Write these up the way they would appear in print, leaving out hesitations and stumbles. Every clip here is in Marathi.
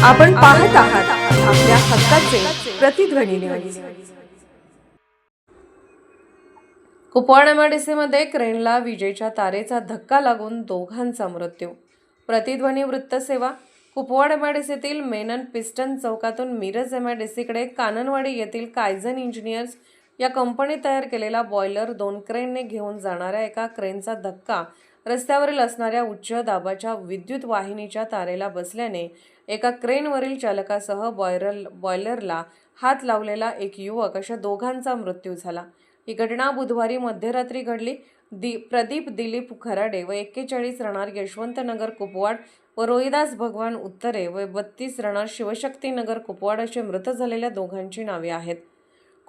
आपण पाहत आहात आपल्या हक्काचे प्रतिध्वनी न्यूज। कुपवाड MIDC मध्ये क्रेनला विजेच्या तारेचा धक्का लागून दोघांचा मृत्यू। प्रतिध्वनी वृत्तसेवा। कुपवाड MIDCतील मेनन पिस्टन चौकातून मिरज MIDC कडे काननवाडी येथील कायझन इंजिनियर्स या कंपनी तयार केलेला बॉयलर 2 क्रेनने घेऊन जाणाऱ्या एका क्रेनचा धक्का रस्त्यावरील असणाऱ्या उच्च दाबाच्या विद्युत वाहिनीच्या तारेला बसल्याने एका क्रेनवरील चालकासह बॉयलरला हात लावलेला एक युवक अशा दोघांचा मृत्यू झाला। ही घटना बुधवारी मध्यरात्री घडली। प्रदीप दिलीप खराडे व 41 राहणार यशवंतनगर कुपवाड व रोहिदास भगवान उत्तरे व 32 राहणार शिवशक्तीनगर कुपवाड असे मृत झालेल्या दोघांची नावे आहेत।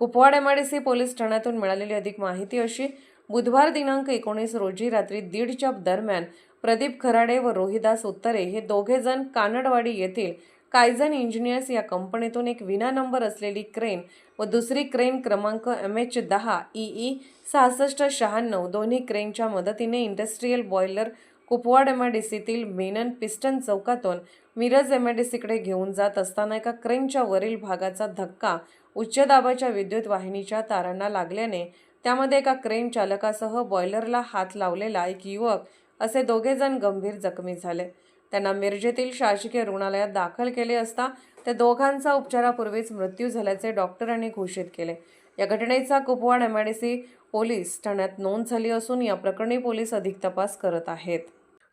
कुपवाड MIDC पोलीस ठाण्यातून मिळालेली अधिक माहिती अशी। बुधवार दिनांक 19 रोजी रात्री 1:30च्या दरम्यान प्रदीप खराडे व रोहिदास उत्तरे हे दोघे जण कानडवाडी येथील कायझन इंजिनियर्स या कंपनीतून एक विना नंबर असलेली क्रेन व दुसरी क्रेन क्रमांक MH10 EE 6696 दोन्ही क्रेनच्या मदतीने इंडस्ट्रियल बॉयलर कुपवाड MIDCतील मेनन पिस्टन चौकातून मिरज MIDC कडे घेऊन जात असताना एका क्रेनच्या वरील भागाचा धक्का उच्च दाबाच्या विद्युत वाहिनीच्या तारांना लागल्याने त्यामध्ये एका क्रेन चालकासह बॉयलरला हात लावलेला एक युवक असे दोघे जण गंभीर जखमी झाले। त्यांना मिरजेतील शासकीय रुग्णालयात दाखल केले असता त्या दोघांचा उपचारापूर्वीच मृत्यू झाल्याचे डॉक्टरांनी घोषित केले। या घटनेचा कुपवाड MIDC पोलीस ठाण्यात नोंद झाली असून या प्रकरणी पोलीस अधिक तपास करत आहेत।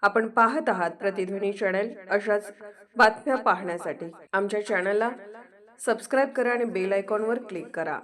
आपण पाहत आहात प्रतिध्वनी चॅनल। अशाच बातम्या पाहण्यासाठी आमच्या चॅनलला सबस्क्राइब करा आणि बेल आयकॉनवर क्लिक करा।